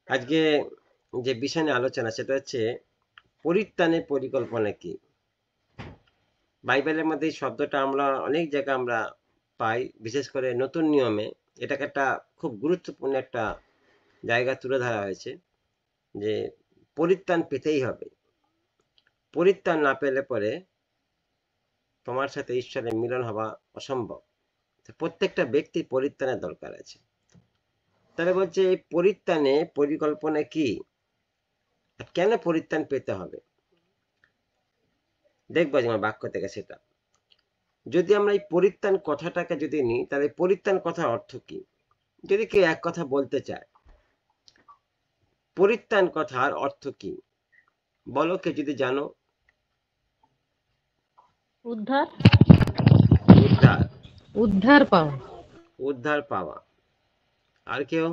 আজকে যে বিষয় নিয়ে আলোচনা সেটা হচ্ছে পরিত্রাণের পরিকল্পনা কি। বাইবেলের মধ্যে এই শব্দটা আমরা অনেক জায়গায় আমরা পাই, বিশেষ করে নতুন নিয়মে এটাকে একটা খুব গুরুত্বপূর্ণ একটা জায়গা তুলে ধরা হয়েছে যে পরিত্রাণ পেতেই হবে। পরিত্রাণ না পেলে পরে তোমার সাথে ঈশ্বরের মিলন হওয়া অসম্ভব। প্রত্যেকটা ব্যক্তির পরিত্রাণের দরকার আছে। তাহলে বলছে এই পরিত্রাণে পরিকল্পনা কি, কেন পরিত্রাণ পেতে হবে, দেখবো যে আমার বাক্য থেকে সেটা। যদি আমরা এই পরিত্রাণ কথাটাকে যদি নিই, তাহলে পরিত্রাণ কথার অর্থ কি? যদি কেউ এক কথা বলতে চায় পরিত্রাণ কথার অর্থ কি, বলো কে যদি জানো। উদ্ধার উদ্ধার, উদ্ধার পাওয়া। উদ্ধার পাওয়া। আর কেউ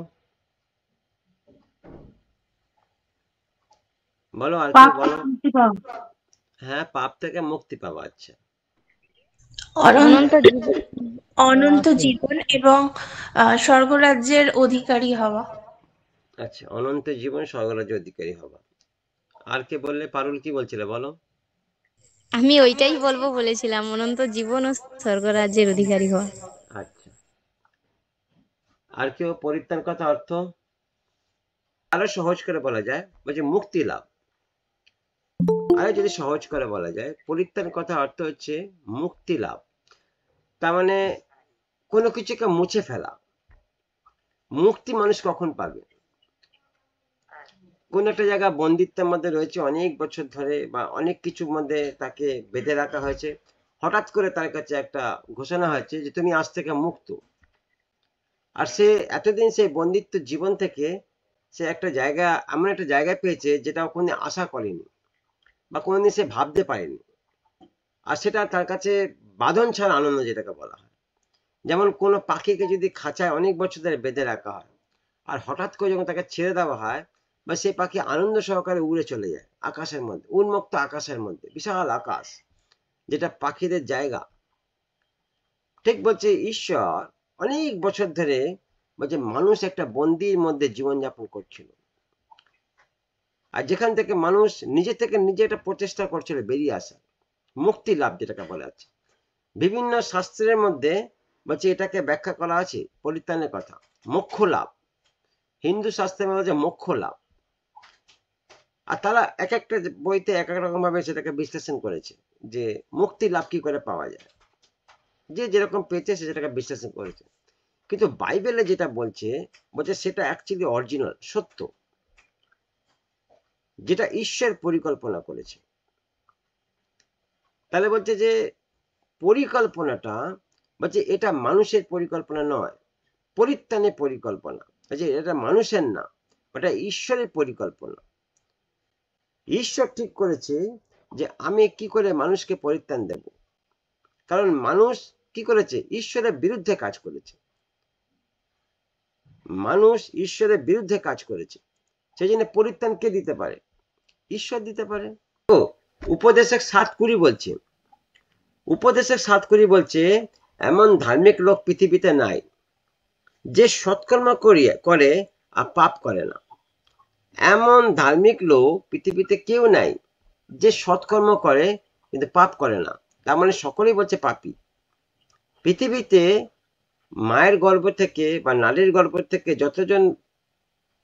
বলো, আর কেউ বলো। হ্যাঁ, পাপ থেকে মুক্তি পাওয়া। আচ্ছা, অনন্ত অনন্ত জীবন এবং স্বর্গরাজ্যের অধিকারী হওয়া। আচ্ছা, অনন্ত জীবন স্বর্গরাজ্যের অধিকারী হওয়া। আর কে বললে? পারুল কি বলছিলে বলো। আমি ওইটাই বলবো বলেছিলাম, অনন্ত জীবন ও স্বর্গরাজ্যের অধিকারী হওয়া। আচ্ছা, আর কেউ পরিত্রাণ কথা অর্থ আরো সহজ করে বলা যায়, বলছে মুক্তি লাভ। আরো যদি সহজ করে বলা যায়, পরিত্রাণ কথা অর্থ হচ্ছে মুক্তি লাভ। তার মানে কোনো কিছুকে মুছে ফেলা। মুক্তি মানুষ কখন পাবে? কোন একটা জায়গা বন্দিত্বের মধ্যে রয়েছে অনেক বছর ধরে, বা অনেক কিছুর মধ্যে তাকে বেঁধে রাখা হয়েছে, হঠাৎ করে তার কাছে একটা ঘোষণা হয়েছে যে তুমি আজ থেকে মুক্ত। আর সে এতদিন সেই বন্দিত্ব জীবন থেকে সে একটা জায়গা, এমন একটা জায়গা পেয়েছে যেটা কোনোদিন আশা করেনি বা কোনোদিন সে ভাবতে পারেনি। আর সেটা তার কাছে বাঁধন ছাড়া আনন্দ, যেটাকে বলা হয়। যেমন কোনো পাখিকে যদি খাঁচায় অনেক বছর ধরে বেঁধে রাখা হয়, আর হঠাৎ করে যখন তাকে ছেড়ে দেওয়া হয়, বা সেই পাখি আনন্দ সহকারে উড়ে চলে যায় আকাশের মধ্যে, উন্মুক্ত আকাশের মধ্যে, বিশাল আকাশ যেটা পাখিদের জায়গা। ঠিক বলছে ঈশ্বর অনেক বছর ধরে বলছে মানুষ একটা বন্দির মধ্যে জীবনযাপন করছিল, আর যেখান থেকে মানুষ নিজে থেকে নিজে একটা প্রচেষ্টা করছিল বেরিয়ে আসা, মুক্তি লাভ যেটাকে বলা আছে। বিভিন্ন শাস্ত্রের মধ্যে বলছে এটাকে ব্যাখ্যা করা আছে পরিত্রাণের কথা, মোক্ষ লাভ। হিন্দু শাস্ত্রের মধ্যে যে মোক্ষ লাভ, আর তারা এক একটা বইতে এক এক রকম ভাবে সেটাকে বিশ্লেষণ করেছে যে মুক্তি লাভ কি করে পাওয়া যায়, যে যেরকম পেয়েছে সে সেটাকে বিশ্লেষণ করেছে। কিন্তু বাইবেলে যেটা বলছে, বলছে সেটা অ্যাকচুয়ালি অরিজিনাল সত্য, যেটা ঈশ্বর পরিকল্পনা করেছে। তাহলে বলছে যে পরিকল্পনাটা, বলছে এটা মানুষের পরিকল্পনা নয়, পরিত্রাণের পরিকল্পনা। বলছে এটা মানুষের না, ওটা ঈশ্বরের পরিকল্পনা। ঈশ্বর ঠিক করেছে যে আমি কি করে মানুষকে পরিত্রাণ দেব, কারণ মানুষ কি করেছে? ঈশ্বরের বিরুদ্ধে কাজ করেছে। মানুষ ঈশ্বরের বিরুদ্ধে কাজ করেছে, সেই জন্য পরিত্রাণ কে দিতে পারে? ঈশ্বর দিতে পারে। তো উপদেশক 7:20 বলছে, উপদেশক 7:20 বলছে এমন ধার্মিক লোক পৃথিবীতে নাই যে সৎকর্ম করে আর পাপ করে না। এমন ধার্মিক লোক পৃথিবীতে কেউ নাই যে সৎকর্ম করে কিন্তু পাপ করে না। তার মানে সকলেই বলছে পাপী। পৃথিবীতে মায়ের গর্ভ থেকে বা নারীর গর্ভ থেকে যতজন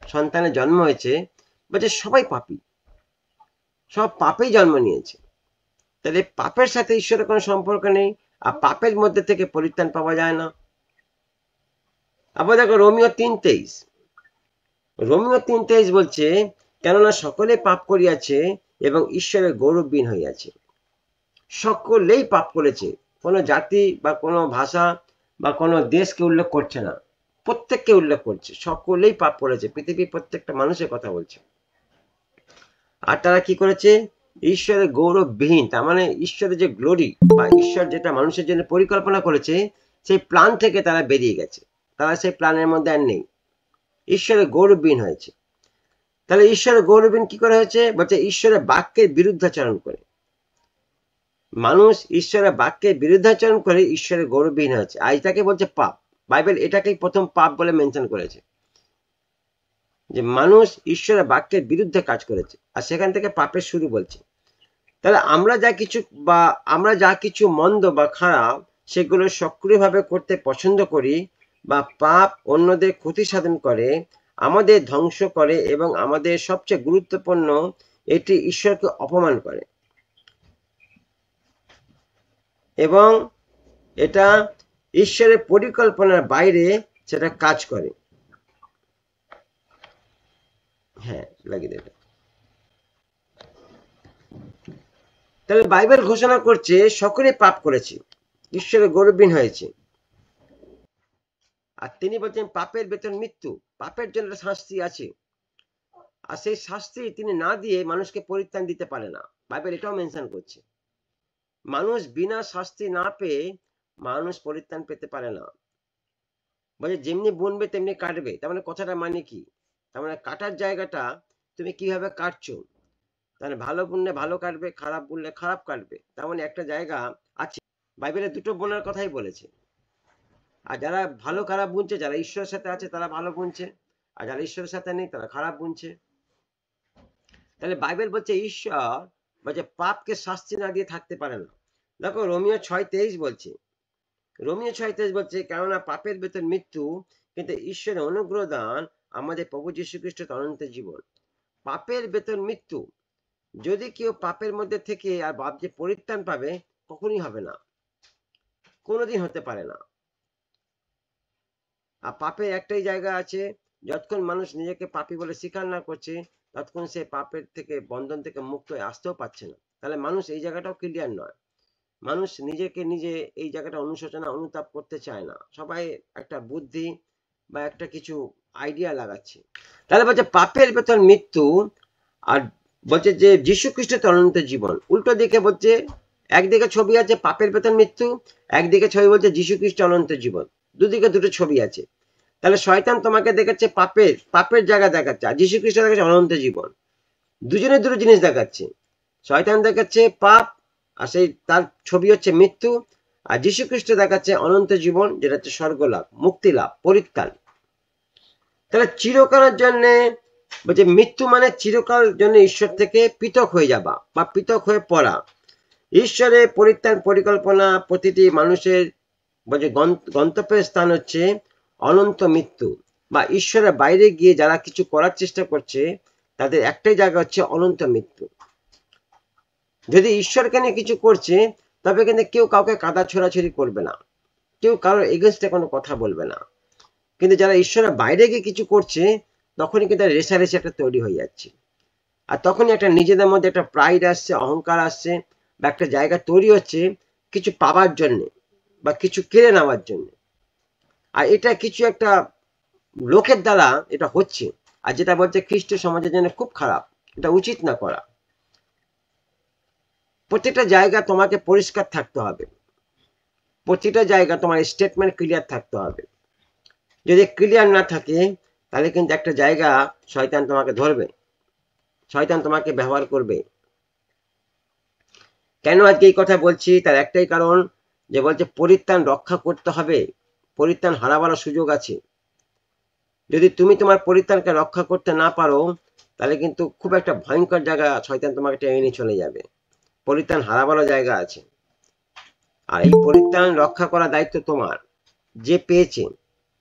সন্তানের জন্ম হয়েছে, বলছে সবাই পাপী, সব পাপেই জন্ম নিয়েছে। তাহলে পাপের সাথে ঈশ্বরের কোনো সম্পর্ক নেই, আর পাপের মধ্যে থেকে পরিত্রাণ পাওয়া যায় না। আবার দেখো রোমিও 3:23, রোমিও 3:23 বলছে কেননা সকলে পাপ করিয়াছে এবং ঈশ্বরের গৌরবহীন হইয়াছে। সকলেই পাপ করেছে, কোনো জাতি বা কোনো ভাষা বা কোনো দেশকে উল্লেখ করছে না, প্রত্যেককে উল্লেখ করছে, সকলেই পাপ করেছে, পৃথিবীর প্রত্যেকটা মানুষের কথা বলছে। আর তারা কি করেছে? ঈশ্বরের গৌরববিহীন, তার মানে ঈশ্বরের যে গ্লোরি বা ঈশ্বর যেটা মানুষের জন্য পরিকল্পনা করেছে সেই প্ল্যান থেকে তারা বেরিয়ে গেছে, তারা সেই প্ল্যানের মধ্যে আর নেই, ঈশ্বরের গৌরববিহীন হয়েছে। তাহলে ঈশ্বরের গৌরববিহীন কি করে হয়েছে? বলছে ঈশ্বরের বাক্যের বিরুদ্ধাচরণ করে। মানুষ ঈশ্বরের বাক্যের বিরুদ্ধাচরণ করে ঈশ্বরের গৌরবহীন হয়েছে, আর এটাকে বলছে পাপ। বাইবেল এটাকেই প্রথম পাপ বলে মেনশন করেছে। যে মানুষ ঈশ্বরের বাক্যের বিরুদ্ধে কাজ করেছে, আর সেখান থেকে পাপের শুরু বলছে। তাহলে আমরা যা কিছু মন্দ বা খারাপ সেগুলো সক্রিয়ভাবে করতে পছন্দ করি, বা পাপ অন্যদের ক্ষতি সাধন করে, আমাদের ধ্বংস করে, এবং আমাদের সবচেয়ে গুরুত্বপূর্ণ, এটি ঈশ্বরকে অপমান করে, এবং এটা ঈশ্বরের পরিকল্পনার বাইরে সেটা কাজ করে। হ্যাঁ, লাগিয়ে দেবে। তাহলে বাইবেল ঘোষণা করছে সকলে পাপ করেছে, ঈশ্বরের গৌরবহীন হয়েছে, আর তিনি বলছেন পাপের বেতন মৃত্যু, পাপের জন্য শাস্তি আছে, আর সেই শাস্তি তিনি না দিয়ে মানুষকে পরিত্রাণ দিতে পারে না। বাইবেল এটাও মেনশন করছে, মানুষ বিনা শাস্তি না পেয়ে মানুষ পরিত্রাণ পেতে পারে না। বলে যেমনি বুনবে তেমনি কাটবে, তার মানে কথাটা মানে কি? তার মানে কাটার জায়গাটা তুমি কিভাবে কাটছো, তাহলে ভালো বুনলে ভালো কাটবে, খারাপ বুনলে খারাপ কাটবে। তার মানে একটা জায়গা আছে। বাইবেলে দুটো বোনার কথাই বলেছে, আর যারা ভালো খারাপ বুনছে, যারা ঈশ্বরের সাথে আছে তারা ভালো বুনছে, আর যারা ঈশ্বরের সাথে নেই তারা খারাপ বুনছে। তাহলে বাইবেল বলছে ঈশ্বর বলছে পাপকে শাস্তি না দিয়ে থাকতে পারে না। দেখো রোমিও 6:23 বলছে, রোমিও 6:23 বলছে, কেননা পাপের বেতন মৃত্যু, কিন্তু ঈশ্বরের অনুগ্রহ দান আমাদের প্রভু যীশু খ্রিস্টের অনন্ত জীবন। পাপের বেতন মৃত্যু। যদি কেউ পাপের মধ্যে থেকে আর ভাবছে পরিত্রাণ পাবে, কখনই হবে না, কোনোদিন হতে পারে না। আর পাপের একটাই জায়গা আছে, যতক্ষণ মানুষ নিজেকে পাপী বলে স্বীকার না করছে, ততক্ষণ সে পাপের থেকে, বন্ধন থেকে মুক্ত হয়ে আসতেও পারছে না। তাহলে মানুষ এই জায়গাটাও ক্লিয়ার নয়, মানুষ নিজেকে নিজে এই জায়গাটা অনুশোচনা অনুতাপ করতে চায় না, সবাই একটা বুদ্ধি বা একটা কিছু আইডিয়া লাগাচ্ছে। তাহলে বলছে পাপের বেতন মৃত্যু, আর বলছে যে যীশু খ্রিস্টের অনন্ত জীবন। উল্টো দিকে বলছে, একদিকে ছবি আছে পাপের বেতন মৃত্যু, একদিকে ছবি বলছে যীশু খ্রিস্ট অনন্ত জীবন, দুদিকে দুটো ছবি আছে। তাহলে শয়তান তোমাকে দেখাচ্ছে পাপের জায়গা দেখাচ্ছে, আর যীশু খ্রিস্ট দেখাচ্ছে অনন্ত জীবন। দুজনে দুটো জিনিস দেখাচ্ছে, শয়তান দেখাচ্ছে পাপ, আর সেই তার ছবি হচ্ছে মৃত্যু, আর যীশু খ্রিস্ট দেখাচ্ছে অনন্ত জীবন, যেটা হচ্ছে স্বর্গলাভ, মুক্তি লাভ, পরিত্রাণ। তাহলে চিরকালের জন্য বলছে মৃত্যু মানে চিরকাল জন্য ঈশ্বর থেকে পৃথক হয়ে যাবা বা পৃথক হয়ে পড়া। ঈশ্বরের পরিত্রাণ পরিকল্পনা প্রতিটি মানুষের বলছে গন্তব্যের স্থান হচ্ছে অনন্ত মৃত্যু, বা ঈশ্বরের বাইরে গিয়ে যারা কিছু করার চেষ্টা করছে তাদের একটাই জায়গা হচ্ছে অনন্ত মৃত্যু। যদি ঈশ্বরকে নিয়ে কিছু করছে, তবে কিন্তু কেউ কাউকে কাদা ছোড়াছড়ি করবে না, কেউ কারোর এগেনস্টে কোনো কথা বলবে না। কিন্তু যারা ঈশ্বরের বাইরে গিয়ে কিছু করছে, তখনই কিন্তু রেষারেষি একটা তৈরি হয়ে যাচ্ছে, আর তখনই একটা নিজেদের মধ্যে একটা প্রাইড আসছে, অহংকার আসছে, বা একটা জায়গা তৈরি হচ্ছে কিছু পাওয়ার জন্য বা কিছু কেড়ে নেওয়ার জন্য। আর এটা কিছু একটা লোকের দ্বারা এটা হচ্ছে, আর যেটা বলছে খ্রিস্ট সমাজের জন্য খুব খারাপ, এটা উচিত না করা। প্রত্যেকটা জায়গা তোমাকে পরিষ্কার থাকতে হবে, প্রতিটা জায়গা তোমার স্টেটমেন্ট ক্লিয়ার থাকতে হবে। যদি ক্লিয়ার না থাকে, তাহলে কিন্তু একটা জায়গা শয়তান তোমাকে ধরবে, শয়তান তোমাকে ব্যবহার করবে। কেন আজকে এই কথা বলছি, তার একটাই কারণ, যে বলছে পরিত্রাণ রক্ষা করতে হবে, পরিত্রাণ হারাবার সুযোগ আছে। যদি তুমি তোমার পরিত্রাণকে রক্ষা করতে না পারো, তাহলে কিন্তু খুব একটা ভয়ঙ্কর জায়গা শয়তান তোমাকে টেনে নিয়ে চলে যাবে, পরিত্রাণ হারাবারও জায়গা আছে। আর এই পরিত্রাণ রক্ষা করার দায়িত্ব তোমার, যে পেয়েছে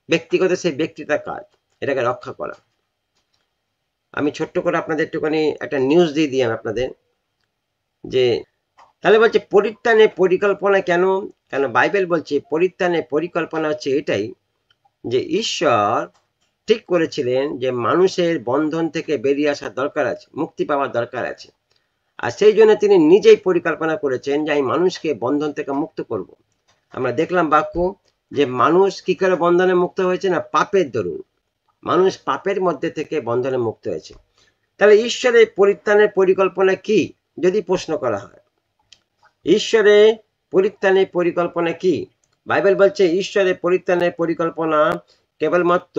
ব্যক্তিগত সেই ব্যক্তিটার কাজ এটাকে রক্ষা করা। আমি ছোট্ট করে আপনাদের একটুখানি একটা নিউজ দিয়ে দিই আপনাদের, যে তাহলে বলছে পরিত্রাণের পরিকল্পনা কেন? কেন বাইবেল বলছে পরিত্রাণের পরিকল্পনা হচ্ছে এটাই, যে ঈশ্বর ঠিক করেছিলেন যে মানুষের বন্ধন থেকে বেরিয়ে আসার দরকার আছে, মুক্তি পাওয়ার দরকার আছে। আর সেই জন্য তিনি নিজেই পরিকল্পনা করেছেন যে আমি মানুষকে বন্ধন থেকে মুক্ত করব। আমরা দেখলাম বাক্য, যে মানুষ কি করে বন্ধনে মুক্ত হয়েছে না, পাপের দরুন মানুষ পাপের মধ্যে থেকে বন্ধনে মুক্ত হয়েছে। তাহলে ঈশ্বরের পরিত্রাণের পরিকল্পনা কি যদি প্রশ্ন করা হয়, ঈশ্বরের পরিত্রাণের পরিকল্পনা কি? বাইবেল বলছে ঈশ্বরের পরিত্রাণের পরিকল্পনা কেবলমাত্র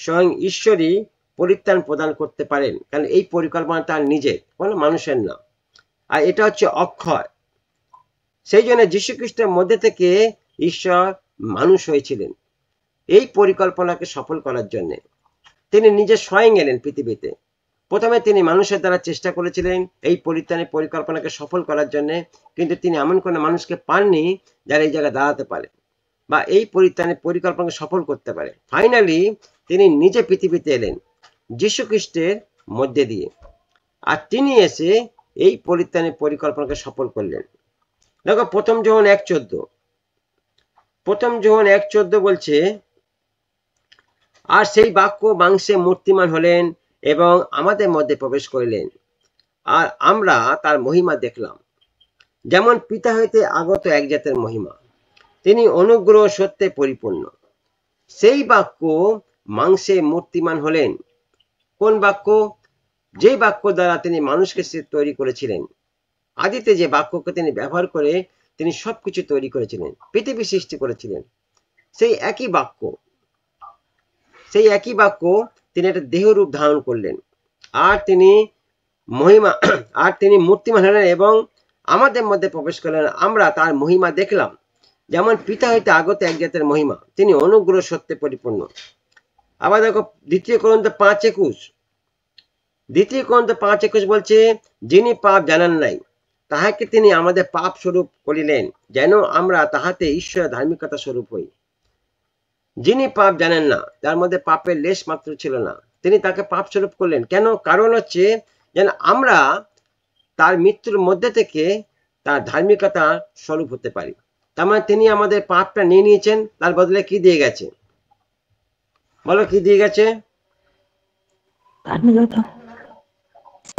স্বয়ং ঈশ্বরই পরিত্রাণ প্রদান করতে পারেন, কারণ এই পরিকল্পনা তার নিজের, কোনো মানুষের না। আর এটা হচ্ছে অক্ষয়। সেই জন্য যীশু খ্রিস্টের মধ্যে থেকে ঈশ্বর মানুষ হয়েছিলেন এই পরিকল্পনাকে সফল করার জন্য। তিনি নিজে স্বয়ং এলেন পৃথিবীতে। প্রথমে তিনি মানুষের দ্বারা চেষ্টা করেছিলেন এই পরিত্রাণের পরিকল্পনাকে সফল করার জন্য, কিন্তু তিনি এমন কোনো মানুষকে পাননি যারা এই জায়গায় দাঁড়াতে পারে বা এই পরিত্রাণের পরিকল্পনাকে সফল করতে পারে। ফাইনালি তিনি নিজে পৃথিবীতে এলেন যীশু খ্রিস্টের মধ্যে দিয়ে, আর তিনি এসে এই পরিত্রাণের পরিকল্পনাকে সফল করলেন। দেখো প্রথম যোহন 1:14 বলছে, আর সেই বাক্য মাংসে মূর্তিমান হলেন এবং আমাদের মধ্যে প্রবেশ করিলেন, আর আমরা তার মহিমা দেখলাম, যেমন পিতা হইতে আগত এক জাতের মহিমা, তিনি অনুগ্রহ সত্যে পরিপূর্ণ। সেই বাক্য মাংসে মূর্তিমান হলেন। কোন বাক্য? যে বাক্য দ্বারা তিনি মানুষকে তৈরি করেছিলেন। আদিতে যে বাক্যকে তিনি ব্যবহার করে তিনি সবকিছু তৈরি করেছিলেন, পৃথিবী সৃষ্টি করেছিলেন, সেই একই বাক্য তিনি একটা দেহরূপ ধারণ করলেন, আর তিনি মূর্তিমান হলেন এবং আমাদের মধ্যে প্রবেশ করলেন, আমরা তার মহিমা দেখলাম, যেমন পিতা হইতে আগত এক জাতের মহিমা, তিনি অনুগ্রহ সত্যে পরিপূর্ণ। আবার দেখো 2 কোরিন্থী 5:21 বলছে, যিনি পাপ জানান নাই তাহাকে তিনি আমাদের পাপ স্বরূপ করিলেন, যেন আমরা তাহাতে ঈশ্বরের ধার্মিকতা স্বরূপ হই। যিনি পাপ জানেন না, যার মধ্যে পাপের লেশ মাত্র ছিল না, তিনি তাকে পাপ স্বরূপ করলেন। কেন? কারণ হচ্ছে যেন আমরা তার মৃত্যুর মধ্যে থেকে তার ধার্মিকতা স্বরূপ হতে পারি। তার মানে তিনি আমাদের পাপটা নিয়ে নিয়েছেন, তার বদলে কি দিয়ে গেছে? বলো কি দিয়ে গেছে?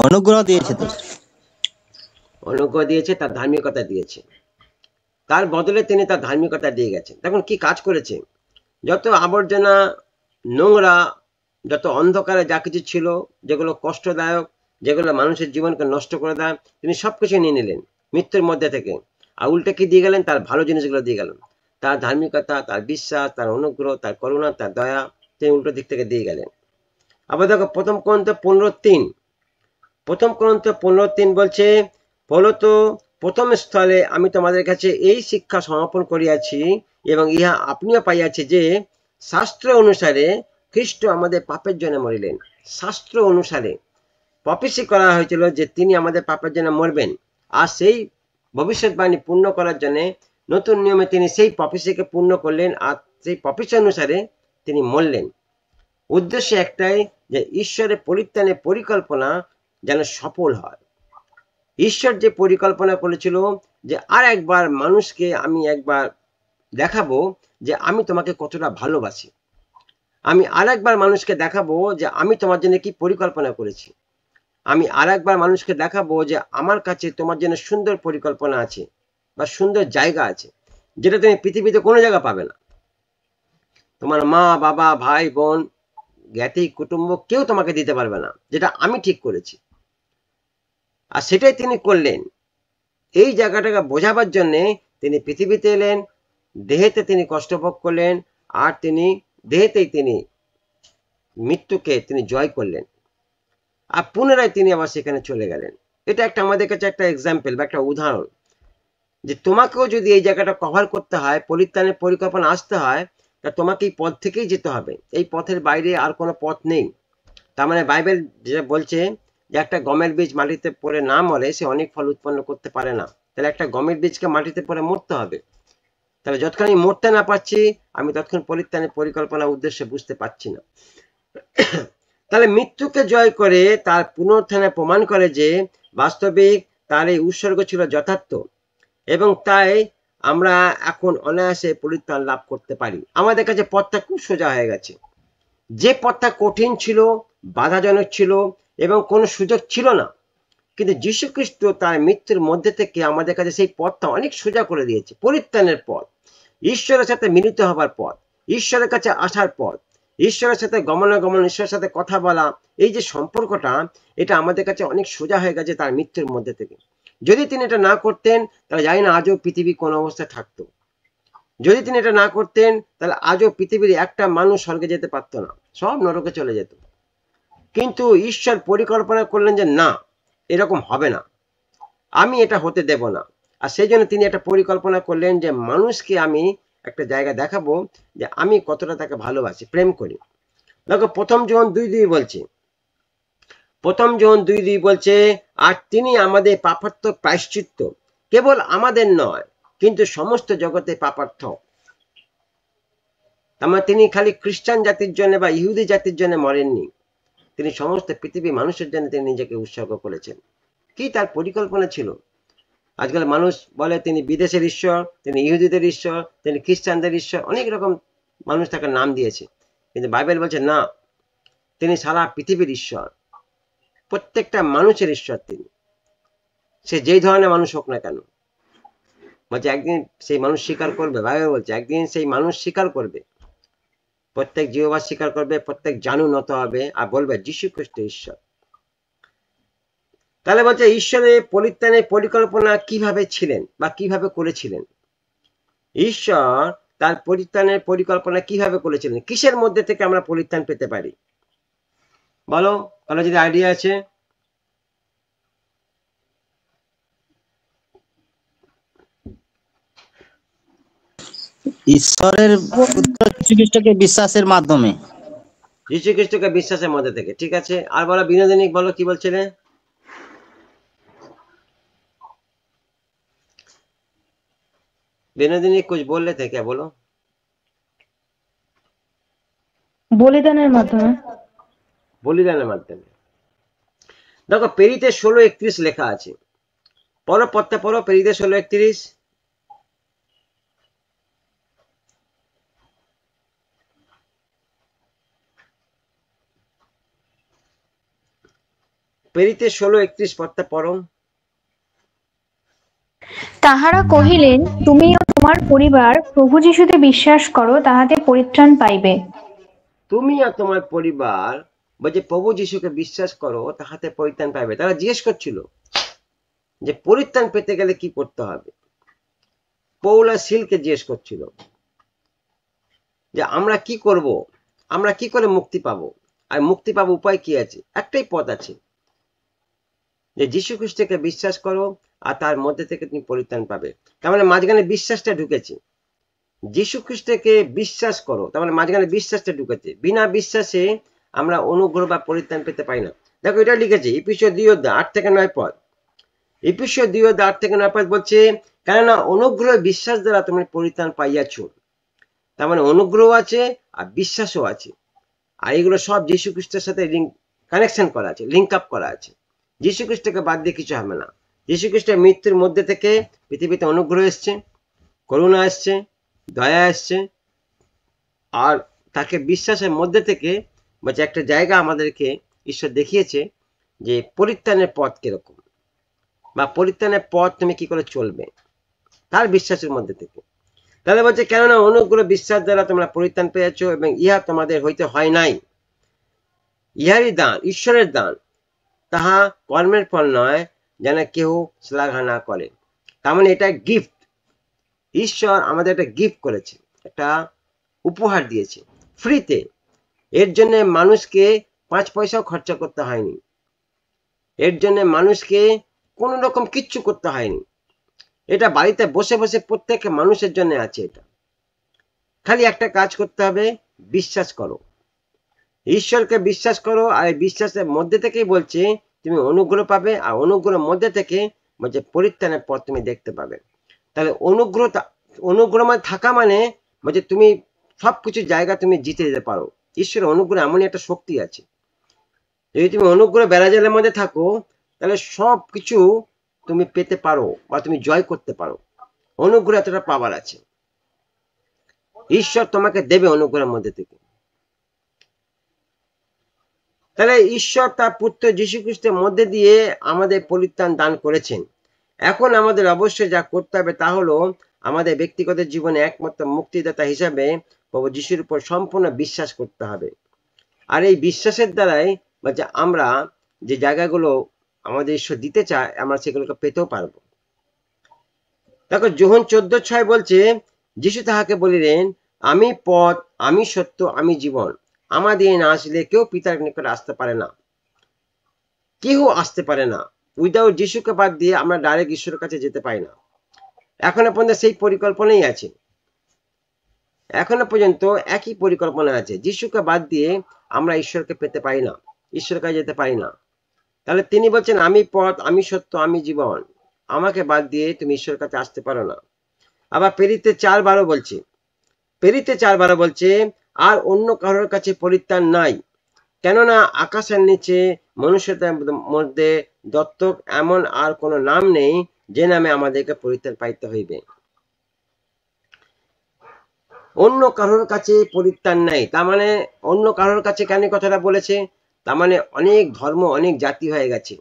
অনুগ্রহ দিয়েছে। তো অনুগ্রহ দিয়েছে, তার ধার্মিকতা দিয়েছে, তার বদলে তিনি তার ধার্মিকতা দিয়ে গেছেন। দেখুন কি কাজ করেছে, যত আবর্জনা, নোংরা, যত অন্ধকারে যা কিছু ছিল, যেগুলো কষ্টদায়ক, যেগুলো মানুষের জীবনকে নষ্ট করে দেয়, তিনি সবকিছু নিয়ে নিলেন মৃত্যুর মধ্যে থেকে, আর উল্টে কি দিয়ে গেলেন? তার ভালো জিনিসগুলো দিয়ে গেলেন, তার ধার্মিকতা, তার বিশ্বাস, তার অনুগ্রহ, তার করুণা, তার দয়া, তিনি উল্টো দিক থেকে দিয়ে গেলেন। আবার দেখো 1 কোরিন্থী 15:3 বলছে, ফলত প্রথম স্থলে আমি তোমাদের কাছে এই শিক্ষা সমাপন করিয়াছি এবং ইহা আপনিও পাইয়াছি যে শাস্ত্র অনুসারে খ্রিস্ট আমাদের পাপের জন্য মরিলেন। শাস্ত্র অনুসারে প্রফেসি করা হয়েছিল যে তিনি আমাদের পাপের জন্য মরবেন, আর সেই ভবিষ্যৎবাণী পূর্ণ করার জন্য নতুন নিয়মে তিনি সেই প্রফেসিকে পূর্ণ করলেন, আর সেই প্রফেসি অনুসারে তিনি মরলেন। উদ্দেশ্য একটাই, যে ঈশ্বরের পরিত্রাণের পরিকল্পনা যেন সফল হয়। ঈশ্বর যে পরিকল্পনা করেছিল যে আর একবার মানুষকে আমি একবার দেখাবো যে আমি তোমাকে কতটা ভালোবাসি, আমি আর একবার মানুষকে দেখাবো যে আমি তোমার জন্য কি পরিকল্পনা করেছি, আমি আর একবার মানুষকে দেখাবো যে আমার কাছে তোমার জন্য সুন্দর পরিকল্পনা আছে বা সুন্দর জায়গা আছে, যেটা তুমি পৃথিবীতে কোনো জায়গা পাবে না। তোমার মা, বাবা, ভাই, বোন, জ্ঞাতি, কুটুম্ব কেউ তোমাকে দিতে পারবে না, যেটা আমি ঠিক করেছি। আর সেটাই তিনি করলেন। এই জায়গাটাকে বোঝাবার জন্যে তিনি পৃথিবীতে এলেন, দেহেতে তিনি কষ্ট ভোগ করলেন, আর তিনি দেহেতেই তিনি মৃত্যুকে তিনি জয় করলেন, আর পুনরায় তিনি আবার সেখানে চলে গেলেন। এটা একটা আমাদের কাছে একটা এক্সাম্পল বা একটা উদাহরণ, যে তোমাকেও যদি এই জায়গাটা কভার করতে হয়, পরিত্রাণের পরিকল্পনা আসতে হয়, তা তোমাকে এই পথ থেকেই যেতে হবে, এই পথের বাইরে আর কোনো পথ নেই। তার মানে বাইবেল যেটা বলছে যে একটা গমের বীজ মাটিতে পড়ে না মরে সে অনেক ফল উৎপন্ন করতে পারে না, তাহলে একটা গমের বীজকে মাটিতে পড়ে মরতে হবে। তাহলে যতক্ষণ আমি মরতে না পারছি, আমি ততক্ষণ পরিত্রাণের পরিকল্পনা উদ্দেশ্যে বুঝতে পারছি না। তাহলে মৃত্যুকে জয় করে তার পুনরুত্থানে প্রমাণ করে যে বাস্তবিক তার এই উৎসর্গ ছিল যথার্থ, এবং তাই আমরা এখন অনায়াসে পরিত্রাণ লাভ করতে পারি। আমাদের কাছে পথটা খুব সোজা হয়ে গেছে। যে পথটা কঠিন ছিল, বাধাজনক ছিল এবং কোনো সুযোগ ছিল না, কিন্তু যীশু খ্রিস্ট তার মৃত্যুর মধ্যে থেকে আমাদের কাছে সেই পথটা অনেক সোজা করে দিয়েছে। পরিত্রাণের পথ, ঈশ্বরের সাথে মিলিত হবার পথ, ঈশ্বরের কাছে আসার পথ, ঈশ্বরের সাথে গমনাগমন, ঈশ্বরের সাথে কথা বলা, এই যে সম্পর্কটা, এটা আমাদের কাছে অনেক সোজা হয়ে গেছে তার মৃত্যুর মধ্যে থেকে। যদি তিনি এটা না করতেন তাহলে জানি না আজও পৃথিবী কোন অবস্থায় থাকতো। যদি তিনি এটা না করতেন তাহলে আজও পৃথিবীর একটা মানুষ স্বর্গে যেতে পারতো না, সব নরকে চলে যেত। কিন্তু ঈশ্বর পরিকল্পনা করলেন যে না, এরকম হবে না, আমি এটা হতে দেব না। আর সেই জন্য তিনি একটা পরিকল্পনা করলেন যে মানুষকে আমি একটা জায়গা দেখাবো যে আমি কতটা তাকে ভালোবাসি, প্রেম করি। দেখো প্রথম যোহন 2:2 বলছে, প্রথম যোহন 2:2 বলছে, আর তিনি আমাদের পাপার্থ প্রায়শ্চিত্ত, কেবল আমাদের নয় কিন্তু সমস্ত জগতে পাপার্থ। তার মানে তিনি খালি খ্রিস্টান জাতির জন্য বা ইহুদি জাতির জন্য মরেননি, তিনি সমস্ত পৃথিবীর মানুষের জন্য তিনি নিজেকে উৎসর্গ করেছেন। কি তার পরিকল্পনা ছিল? আজকাল মানুষ বলে তিনি বিদেশের ঈশ্বর, তিনি ইহুদিদের ঈশ্বর, তিনি খ্রিস্টানদের ঈশ্বর, অনেক রকম মানুষ তাকে নাম দিয়েছে, কিন্তু বাইবেল বলছে না, তিনি সারা পৃথিবীর ঈশ্বর, প্রত্যেকটা মানুষের ঈশ্বর তিনি, সে যেই ধরনের মানুষ হোক না কেন। বলছে একদিন সেই মানুষ স্বীকার করবে, বাইবেল বলছে একদিন সেই মানুষ স্বীকার করবে, প্রত্যেক জিহ্বা স্বীকার করবে, প্রত্যেক জানু নত হবে আর বলবে যীশু খ্রিস্ট ঈশ্বর। তাহলে বলছে ঈশ্বরের পরিত্রাণের পরিকল্পনা কিভাবে ছিলেন বা কিভাবে করেছিলেন? ঈশ্বর তার পরিত্রাণের পরিকল্পনা কিভাবে করেছিলেন? কিসের মধ্যে থেকে আমরা পরিত্রাণ পেতে পারি বলো, কারো যদি আইডিয়া আছে? ঈশ্বরের পুত্র যীশু খ্রিস্টকে বিশ্বাসের মাধ্যমে। যীশু খ্রিস্টকে বিশ্বাসের মধ্যে থেকে, ঠিক আছে। আর বলো বিনোদিনী, বলো কি বলছিলে? বিনোদিনী कुछ बोल रहे थे क्या, बोलो। বলিদানের মাধ্যমে। বলিদানের মাধ্যমে। দেখো পেরিতে 16:31 লেখা আছে, পড়ো পড়তে পড়ো, পেরিতে 16:31। পেরিতে 16:31 পড়তে পড়ো। তাহারা কহিলেন, তুমি ও তোমার পরিবার প্রভু যীশুতে বিশ্বাস করো, তাহাতে পরিত্রাণ পাইবে। তুমি আর তোমার পরিবার বলছে প্রভু যীশুকে বিশ্বাস করো, তাহাতে পরিত্রাণ পাইবে। তারা জিজ্ঞেস করছিল যে পরিত্রাণ পেতে গেলে কি করতে হবে। পৌল আর সিলকে জিজ্ঞেস করছিল যে আমরা কি করব, আমরা কি করে মুক্তি পাবো, আর মুক্তি পাবো উপায় কি আছে? একটাই পথ আছে, যে যীশু খ্রিস্টকে বিশ্বাস করো আর তার মধ্যে থেকে তুমি পরিত্রাণ পাবে। তার মানে মাঝখানে বিশ্বাসটা ঢুকেছে, যীশু খ্রিস্টকে বিশ্বাস করো, তার মানে মাঝখানে বিশ্বাসটা ঢুকেছে। বিনা বিশ্বাসে আমরা অনুগ্রহ বা পরিত্রাণ পেতে পাই না। দেখো এটা লিখেছে ইফিসীয় 2:8-9 পদ। ইফিসীয় 2:8-9 পদ বলছে, কেননা অনুগ্রহ বিশ্বাস দ্বারা তুমি পরিত্রাণ পাইয়াছ। তার মানে অনুগ্রহ আছে আর বিশ্বাসও আছে, আর এগুলো সব যীশু খ্রিস্টের সাথে কানেকশন করা আছে, লিঙ্ক আপ করা আছে। যীশু খ্রিস্টকে বাদ দিয়ে কিছু হবে না। যীশু খ্রিস্টের মৃত্যুর মধ্যে থেকে পৃথিবীতে অনুগ্রহ এসছে, করুণা এসছে, দয়া এসছে, আর তাকে বিশ্বাসের মধ্যে থেকে বলছে একটা জায়গা আমাদেরকে ঈশ্বর দেখিয়েছে যে পরিত্রাণের পথ কিরকম, বা পরিত্রাণের পথ তুমি কি করে চলবে, তার বিশ্বাসের মধ্যে থেকে। তাহলে বলছে কেননা অনুগ্রহ বিশ্বাস দ্বারা তোমরা পরিত্রাণ পেয়েছ, এবং ইহা তোমাদের হইতে হয় নাই, ইহারই দান, ঈশ্বরের দান, তাহা কর্মের ফল নয়, যেন কেউ শ্লাঘা না করে। তার মানে এটা গিফট, ঈশ্বর আমাদের একটা গিফট করেছে, একটা উপহার দিয়েছে ফ্রিতে। এর জন্য মানুষকে 5 পয়সাও খরচা করতে হয়নি, এর জন্য মানুষকে কোন রকম কিচ্ছু করতে হয়নি। এটা বাড়িতে বসে বসে প্রত্যেক মানুষের জন্য আছে। এটা খালি একটা কাজ করতে হবে, বিশ্বাস করো, ঈশ্বরকে বিশ্বাস করো, আর এই বিশ্বাসের মধ্যে থেকেই বলছে তুমি অনুগ্রহ পাবে, আর অনুগ্রহের মধ্যে থেকে বলছে পরিত্রাণের পথ তুমি দেখতে পাবে। তাহলে অনুগ্রহ মানে থাকা মানে বলছে তুমি সবকিছু জায়গা তুমি জিতে যেতে পারো। ঈশ্বরের অনুগ্রহ এমনই একটা শক্তি আছে, যদি তুমি অনুগ্রহ বেড়াজালের মধ্যে থাকো তাহলে সব কিছু তুমি পেতে পারো বা তুমি জয় করতে পারো। অনুগ্রহ এতটা পাওয়ার আছে, ঈশ্বর তোমাকে দেবে অনুগ্রহের মধ্যে থেকে। তাহলে ঈশ্বর তার পুত্র যীশু খ্রিস্টের মধ্যে দিয়ে আমাদের পরিত্রাণ দান করেছেন। এখন আমাদের অবশ্যই যা করতে হবে তা হলো আমাদের ব্যক্তিগত জীবনে একমাত্র মুক্তিদাতা হিসাবে প্রভু যীশুর উপর সম্পূর্ণ বিশ্বাস করতে হবে। আর এই বিশ্বাসের দ্বারাই বলছে আমরা যে জায়গাগুলো আমাদের ঈশ্বর দিতে চায় আমরা সেগুলোকে পেতেও পারবো। দেখো যোহন 14:6 বলছে, যীশু তাহাকে বলিলেন, আমি পথ, আমি সত্য, আমি জীবন, আমাদের না আসলে কেউ পিতার নিকট আসতে পারে না। কেউ আসতে পারে না, উইদাউট যিশুকে বাদ দিয়ে আমরা ডাইরেক্ট ঈশ্বরের কাছে যেতে পারি না। এখনো পর্যন্ত সেই পরিকল্পনাই আছে, এখনো পর্যন্ত একই পরিকল্পনা আছে। যিশুকে বাদ দিয়ে আমরা ঈশ্বরকে পেতে পারি না, ঈশ্বরের কাছে যেতে পারি না। তাহলে তিনি বলছেন আমি পথ, আমি সত্য, আমি জীবন, আমাকে বাদ দিয়ে তুমি ঈশ্বরের কাছে আসতে পারো না। আবার পেরিতে 4:12 বলছে, পেরিতে 4:12 বলছে আর অন্য কারোর কাছে পরিত্রাণ নাই, কেননা আকাশের নিচে মনুষ্যদের মধ্যে দত্তক এমন আর কোনো নাম নেই যে নামে আমাদেরকে পরিত্রাণ পাইতে হইবে। অন্য কারোর কাছে পরিত্রাণ নাই, তার মানে অন্য কারোর কাছে কেন কথাটা বলেছে? তার মানে অনেক ধর্ম, অনেক জাতি হয়ে গেছে।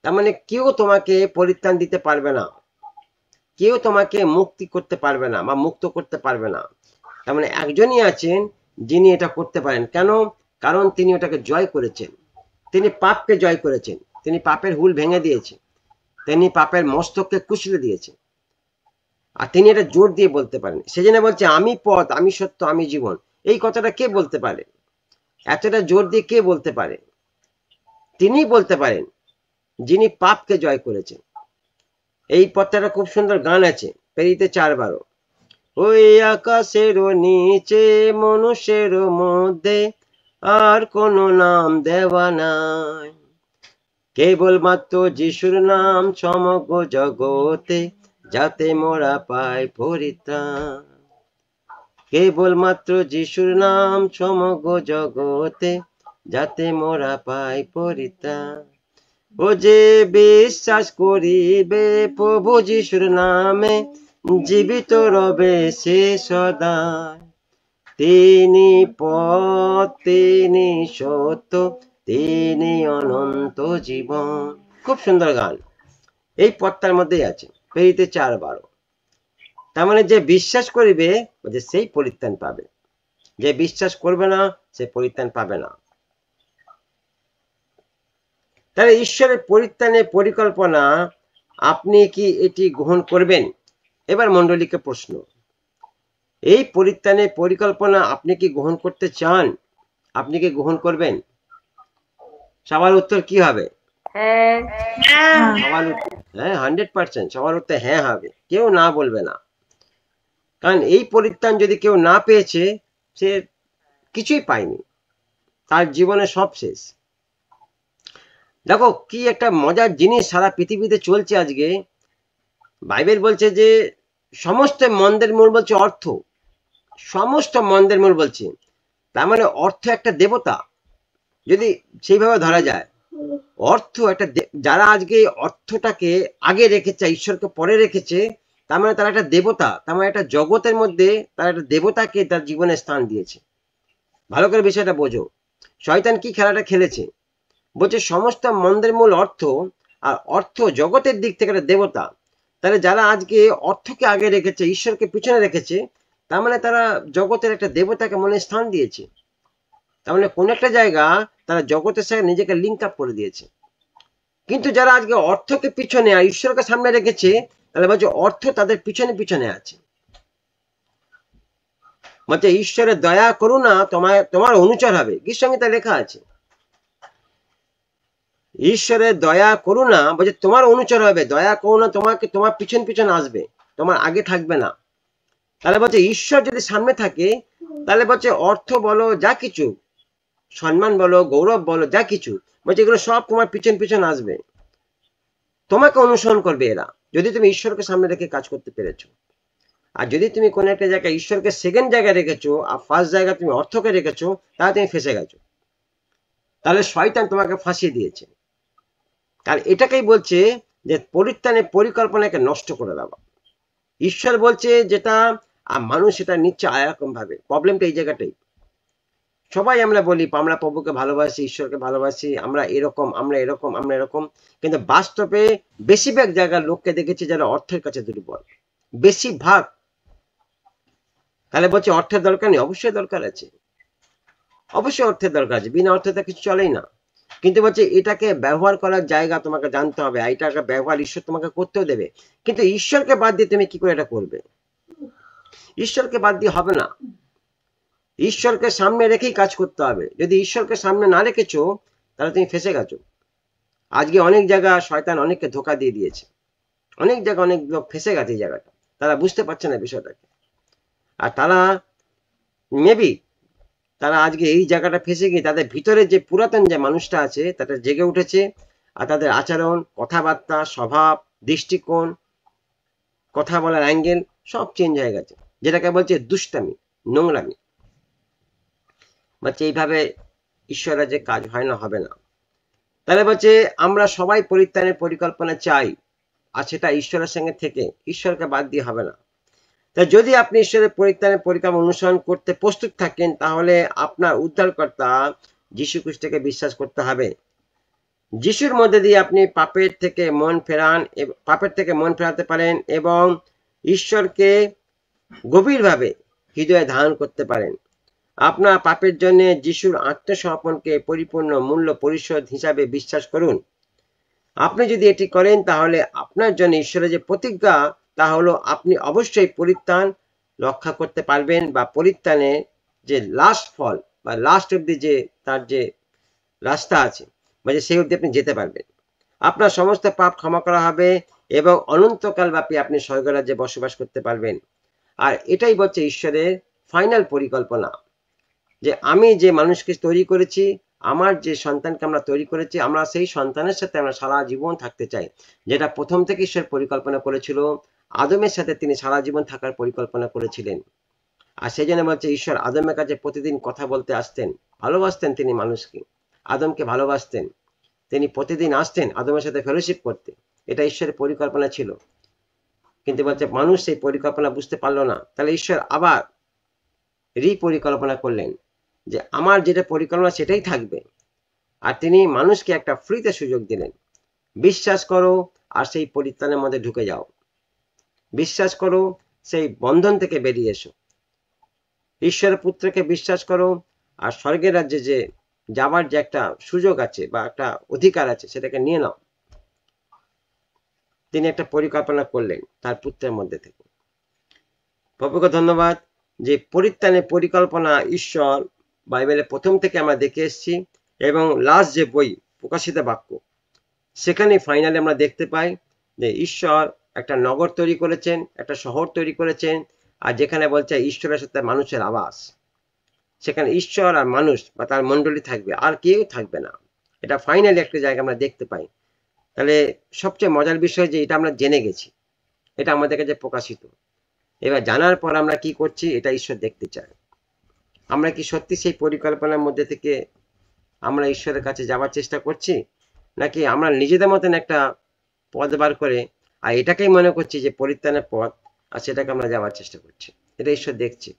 তার মানে কেউ তোমাকে পরিত্রাণ দিতে পারবে না, কেউ তোমাকে মুক্তি করতে পারবে না বা মুক্ত করতে পারবে না। তার মানে একজনই আছেন যিনি এটা করতে পারেন। কেন? কারণ তিনি ওটাকে জয় করেছেন, তিনি পাপকে জয় করেছেন, তিনি পাপের হুল ভেঙে দিয়েছেন, তিনি পাপের মস্তককে কুচলে দিয়েছেন, আর তিনি এটা জোর দিয়ে বলতে পারেন। সেজন্য বলছে আমি পথ, আমি সত্য, আমি জীবন। এই কথাটা কে বলতে পারে? এতটা জোর দিয়ে কে বলতে পারে? তিনি বলতে পারেন, যিনি পাপকে জয় করেছেন। এই পথটা খুব সুন্দর গান আছে, পেরিতে 4:12। ওই আকাশের নিচে মনুষ্যের মধ্যে আর কোনো নাম দেওয়া নাই, কেবলমাত্র যিশুর নাম সমগ্র জগতে, যাতে মোরা পাই পরিত্রাণ। কেবলমাত্র যিশুর নাম সমগ্র জগতে, যাতে মোরা পাই পরিত্রাণ। ও যে বিশ্বাস করিবে প্রভু যিশুর নামে, জীবিত রবে সে সদা। তিনি পথ, তিনি সত্য, তিনি অনন্ত জীবন। খুব সুন্দর গান, এই পথটার মধ্যেই আছে, পেরিতে 4:12। তার মানে যে বিশ্বাস করিবে যে সেই পরিত্রাণ পাবে, যে বিশ্বাস করবে না সে পরিত্রাণ পাবে না। তাহলে ঈশ্বরের পরিত্রাণের পরিকল্পনা আপনি কি এটি গ্রহণ করবেন? এবার মণ্ডলীকে প্রশ্ন, এই পরিত্রাণের পরিকল্পনা আপনি কি গ্রহণ করতে চান? আপনি কি গ্রহণ করবেন? সবার উত্তর কি হবে? সবার উত্তর হ্যাঁ, 100%। সবার উত্তর হ্যাঁ হবে, কেউ না বলবে না। কারণ এই পরিত্রাণ যদি কেউ না পেয়েছে, সে কিছুই পায়নি, তার জীবনে সব শেষ। দেখো কি একটা মজার জিনিস সারা পৃথিবীতে চলছে আজকে। বাইবেল বলছে যে সমস্ত মন্দের মূল বলছে অর্থ, সমস্ত মন্দের মূল বলছে। তার মানে অর্থ একটা দেবতা, যদি সেইভাবে ধরা যায়। অর্থ একটা যারা আজকে অর্থটাকে আগে রেখেছে, ঈশ্বরকে পরে রেখেছে, তার মানে তারা একটা দেবতা। তার মানে একটা জগতের মধ্যে তারা একটা দেবতাকে তার জীবনে স্থান দিয়েছে। ভালো করে বিষয়টা বোঝো। শয়তান কি খেলাটা খেলেছে? বলছে সমস্ত মন্দের মূল অর্থ, আর অর্থ জগতের দিক থেকে একটা দেবতা। তাহলে যারা আজকে অর্থকে আগে রেখেছে, ঈশ্বরকে পিছনে রেখেছে, তার মানে তারা জগতের একটা দেবতাকে মনে স্থান দিয়েছে। তার মানে কোন একটা জায়গা তারা জগতের সাথে নিজেকে লিঙ্ক আপ করে দিয়েছে। কিন্তু যারা আজকে অর্থকে পিছনে আর ঈশ্বরকে সামনে রেখেছে, তাহলে বলছে অর্থ তাদের পিছনে পিছনে আছে। বলছে ঈশ্বরের দয়া করুণা তোমার অনুচর হবে, গীতসংহিতা লেখা আছে। ঈশ্বরের দয়া করুণা বলছে তোমার অনুচর হবে, দয়া করুণা তোমার পিছন পিছন আসবে, তোমার আগে থাকবে না। তাহলে বলছে ঈশ্বর যদি সামনে থাকে, তাহলে বলছে অর্থ বলো, যা কিছু সম্মান বলো, গৌরব বলো, যা কিছু বলছে এগুলো সব তোমার পিছন পিছন আসবে, তোমাকে অনুসরণ করবে এরা, যদি তুমি ঈশ্বরকে সামনে রেখে কাজ করতে পেরেছো। আর যদি তুমি কোনো একটা জায়গায় ঈশ্বরকে সেকেন্ড জায়গায় রেখেছো আর ফার্স্ট জায়গায় তুমি অর্থকে রেখেছো, তাহলে তুমি ফেসে গেছো, তাহলে শয়তান তোমাকে ফাঁসিয়ে দিয়েছে। আর এটাকেই বলছে যে পরিত্রাণের পরিকল্পনাকে নষ্ট করে দেওয়া। ঈশ্বর বলছে যেটা, আর মানুষ সেটা নিচ্ছে আরেকরকম ভাবে। প্রবলেমটা এই জায়গাটাই। সবাই আমরা বলি আমরা প্রভুকে ভালোবাসি, ঈশ্বরকে ভালোবাসি, আমরা এরকম, আমরা এরকম, আমরা এরকম, কিন্তু বাস্তবে বেশিরভাগ জায়গার লোককে দেখেছি যারা অর্থের কাছে দুর্বল, বেশিরভাগ। তাহলে বলছে অর্থের দরকার নেই, অবশ্যই দরকার আছে, অবশ্যই অর্থের দরকার আছে, বিনা অর্থে তো কিছু চলেই না। কিন্তু বলছে এটাকে ব্যবহার করার জায়গা তোমাকে জানতে হবে, এটাকে ব্যবহার ঈশ্বর তোমাকে করতেও দেবে। কিন্তু ঈশ্বরকে বাদ দিয়ে তুমি কি করে এটা করবে? ঈশ্বরকে বাদ দিয়ে হবে না, ঈশ্বরকে সামনে রেখেই কাজ করতে হবে। যদি ঈশ্বরকে সামনে না রেখেছো, তাহলে তুমি ফেসে গেছো। আজকে অনেক জায়গা শয়তান অনেককে ধোকা দিয়ে দিয়েছে, অনেক জায়গা অনেক লোক ফেসে গেছে এই জায়গাটা, তারা বুঝতে পারছে না বিষয়টাকে। আর তারা মেবি তারা আজকে এই জায়গাটা ফেসে গিয়ে তাদের ভিতরে যে পুরাতন যে মানুষটা আছে তাটা জেগে উঠেছে, আর তাদের আচরণ, কথাবার্তা, স্বভাব, দৃষ্টিকোণ, কথা বলার অ্যাঙ্গেল সব চেঞ্জ হয়ে গেছে, যেটাকে বলছে দুষ্টামি, নোংরামি। বলছে এইভাবে ঈশ্বরের যে কাজ হয় না, হবে না। তাহলে বলছে আমরা সবাই পরিত্রাণের পরিকল্পনা চাই, আর সেটা ঈশ্বরের সঙ্গে থেকে, ঈশ্বরকে বাদ দিয়ে হবে না। তা যদি আপনি ঈশ্বরের পরিত্রাণের পরিকল্পনা অনুসরণ করতে প্রস্তুত থাকেন, তাহলে আপনার উদ্ধারকর্তা যীশু খ্রিস্টকে বিশ্বাস করতে হবে। যিশুর মধ্যে দিয়ে আপনি পাপের থেকে মন ফেরাতে পারেন এবং ঈশ্বরকে গভীরভাবে হৃদয়ে ধারণ করতে পারেন। আপনার পাপের জন্য যিশুর আত্মসমর্পণকে পরিপূর্ণ মূল্য পরিশোধ হিসাবে বিশ্বাস করুন। আপনি যদি এটি করেন, তাহলে আপনার জন্য ঈশ্বরের যে প্রতিজ্ঞা, তা হলো আপনি অবশ্যই পরিত্রাণ রক্ষা করতে পারবেন, বা পরিত্রাণের যে লাস্ট ফল বা লাস্ট অব্দি যে তার যে রাস্তা আছে, মানে সেই অব্দি আপনি যেতে পারবেন। আপনার সমস্ত পাপ ক্ষমা করা হবে এবং অনন্তকাল ব্যাপী আপনি স্বর্গরাজ্যে বসবাস করতে পারবেন। আর এটাই বলছে ঈশ্বরের ফাইনাল পরিকল্পনা, যে আমি যে মানুষকে তৈরি করেছি, আমার যে সন্তানকে আমরা তৈরি করেছি, আমরা সেই সন্তানের সাথে আমরা সারা জীবন থাকতে চাই, যেটা প্রথম থেকে ঈশ্বর পরিকল্পনা করেছিল। আদমের সাথে তিনি সারা জীবন থাকার পরিকল্পনা করেছিলেন। আর সেই জন্য বলছে ঈশ্বর আদমের কাছে প্রতিদিন কথা বলতে আসতেন, ভালোবাসতেন তিনি মানুষকে, আদমকে ভালোবাসতেন, তিনি প্রতিদিন আসতেন আদমের সাথে ফেলোশিপ করতে। এটা ঈশ্বরের পরিকল্পনা ছিল, কিন্তু বলছে মানুষ সেই পরিকল্পনা বুঝতে পারলো না। তাহলে ঈশ্বর আবার রিপরিকল্পনা করলেন, যে আমার যেটা পরিকল্পনা সেটাই থাকবে, আর তিনি মানুষকে একটা ফ্রিতে সুযোগ দিলেন, বিশ্বাস করো আর সেই পরিত্রাণের মধ্যে ঢুকে যাও, বিশ্বাস করো, সেই বন্ধন থেকে বেরিয়ে এসো, ঈশ্বরের পুত্রকে বিশ্বাস করো, আর স্বর্গের রাজ্যে যে যাবার যে একটা সুযোগ আছে বা একটা অধিকার আছে, সেটাকে নিয়ে নাও। তিনি একটা পরিকল্পনা করলেন তার পুত্রের মধ্যে থেকে। প্রভুকে ধন্যবাদ যে পরিত্রাণের পরিকল্পনা ঈশ্বর বাইবেলের প্রথম থেকে আমরা দেখে এসেছি, এবং লাস্ট যে বই প্রকাশিত বাক্য, সেখানে ফাইনালি আমরা দেখতে পাই যে ঈশ্বর একটা নগর তৈরি করেছেন, একটা শহর তৈরি করেছেন, আর যেখানে বলছে ঈশ্বরের সাথে মানুষের আবাস, সেখানে ঈশ্বর আর মানুষ বা তার মণ্ডলী থাকবে, আর কেউ থাকবে না। এটা ফাইনালি একটা জায়গা আমরা দেখতে পাই। তাহলে সবচেয়ে মজার বিষয় যে এটা আমরা জেনে গেছি, এটা আমাদের কাছে প্রকাশিত। এবার জানার পর আমরা কি করছি, এটা ঈশ্বর দেখতে চায়। আমরা কি সত্যি সেই পরিকল্পনার মধ্যে থেকে আমরা ঈশ্বরের কাছে যাওয়ার চেষ্টা করছি, নাকি আমরা নিজেদের মতন একটা পথ বার করে আর এটাকেই মনে করছি যে পরিত্রাণের পথ, আর সেটাকে আমরা যাওয়ার চেষ্টা করছি। এটা ঈশ্বর দেখছে।